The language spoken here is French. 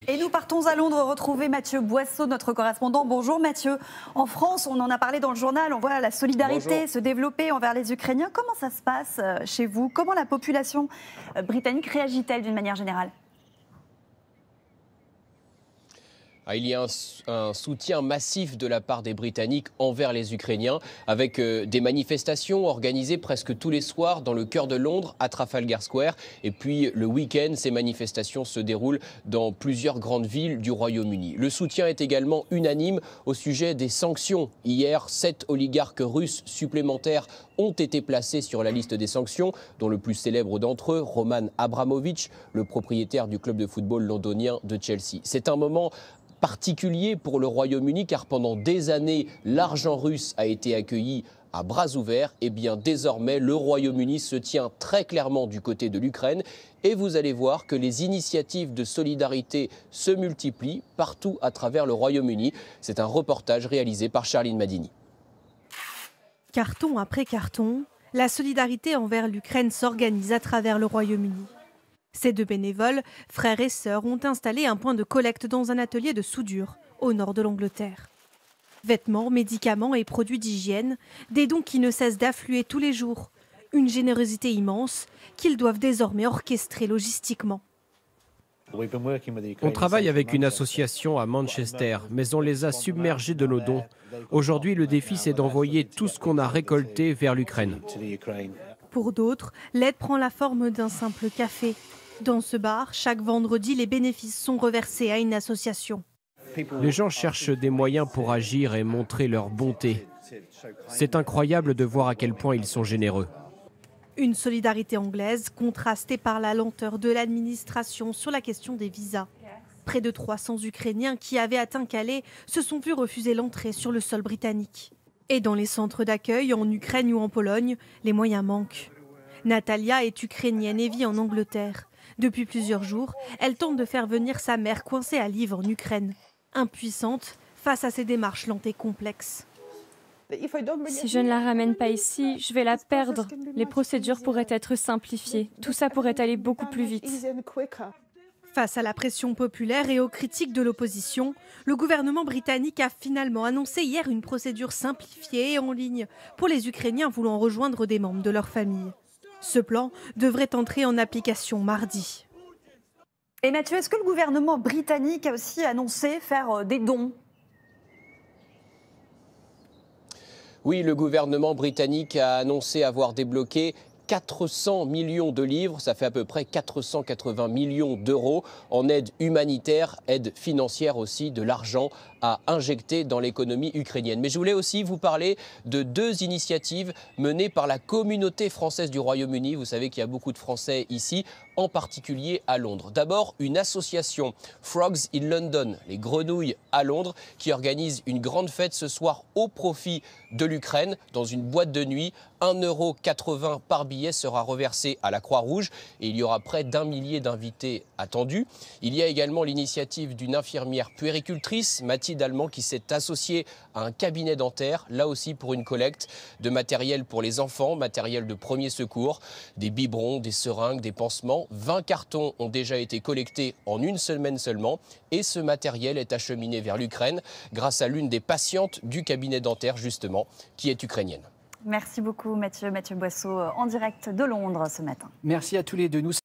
Et nous partons à Londres retrouver Mathieu Boisseau, notre correspondant. Bonjour Mathieu. En France, on en a parlé dans le journal, on voit la solidarité se développer envers les Ukrainiens. Comment ça se passe chez vous? Comment la population britannique réagit-elle d'une manière générale? Il y a un soutien massif de la part des Britanniques envers les Ukrainiens, avec des manifestations organisées presque tous les soirs dans le cœur de Londres, à Trafalgar Square. Et puis le week-end, ces manifestations se déroulent dans plusieurs grandes villes du Royaume-Uni. Le soutien est également unanime au sujet des sanctions. Hier, 7 oligarques russes supplémentaires ont été placés sur la liste des sanctions, dont le plus célèbre d'entre eux, Roman Abramovich, le propriétaire du club de football londonien de Chelsea. C'est un moment particulier pour le Royaume-Uni car pendant des années, l'argent russe a été accueilli à bras ouverts. Et bien désormais, le Royaume-Uni se tient très clairement du côté de l'Ukraine. Et vous allez voir que les initiatives de solidarité se multiplient partout à travers le Royaume-Uni. C'est un reportage réalisé par Charline Madini. Carton après carton, la solidarité envers l'Ukraine s'organise à travers le Royaume-Uni. Ces deux bénévoles, frères et sœurs, ont installé un point de collecte dans un atelier de soudure au nord de l'Angleterre. Vêtements, médicaments et produits d'hygiène, des dons qui ne cessent d'affluer tous les jours. Une générosité immense qu'ils doivent désormais orchestrer logistiquement. On travaille avec une association à Manchester, mais on les a submergés de nos dons. Aujourd'hui, le défi, c'est d'envoyer tout ce qu'on a récolté vers l'Ukraine. Pour d'autres, l'aide prend la forme d'un simple café. Dans ce bar, chaque vendredi, les bénéfices sont reversés à une association. Les gens cherchent des moyens pour agir et montrer leur bonté. C'est incroyable de voir à quel point ils sont généreux. Une solidarité anglaise contrastée par la lenteur de l'administration sur la question des visas. Près de 300 Ukrainiens qui avaient atteint Calais se sont vus refuser l'entrée sur le sol britannique. Et dans les centres d'accueil, en Ukraine ou en Pologne, les moyens manquent. Natalia est ukrainienne et vit en Angleterre. Depuis plusieurs jours, elle tente de faire venir sa mère coincée à Lviv en Ukraine. Impuissante face à ces démarches lentes et complexes. Si je ne la ramène pas ici, je vais la perdre. Les procédures pourraient être simplifiées. Tout ça pourrait aller beaucoup plus vite. Face à la pression populaire et aux critiques de l'opposition, le gouvernement britannique a finalement annoncé hier une procédure simplifiée et en ligne pour les Ukrainiens voulant rejoindre des membres de leur famille. Ce plan devrait entrer en application mardi. Et Mathieu, est-ce que le gouvernement britannique a aussi annoncé faire des dons ? Oui, le gouvernement britannique a annoncé avoir débloqué 400 millions de livres, ça fait à peu près 480 millions d'euros en aide humanitaire, aide financière aussi, de l'argent à injecter dans l'économie ukrainienne. Mais je voulais aussi vous parler de deux initiatives menées par la communauté française du Royaume-Uni. Vous savez qu'il y a beaucoup de Français ici, en particulier à Londres. D'abord, une association, Frogs in London, les grenouilles à Londres, qui organise une grande fête ce soir au profit de l'Ukraine dans une boîte de nuit. 1,80 € par billet sera reversé à la Croix-Rouge et il y aura près d'1 millier d'invités attendus. Il y a également l'initiative d'une infirmière puéricultrice, Mathilde Allemand, qui s'est associée à un cabinet dentaire, là aussi pour une collecte de matériel pour les enfants, matériel de premier secours, des biberons, des seringues, des pansements. 20 cartons ont déjà été collectés en une semaine seulement et ce matériel est acheminé vers l'Ukraine grâce à l'une des patientes du cabinet dentaire justement, qui est ukrainienne. Merci beaucoup Mathieu Boisseau en direct de Londres ce matin. Merci à tous les deux.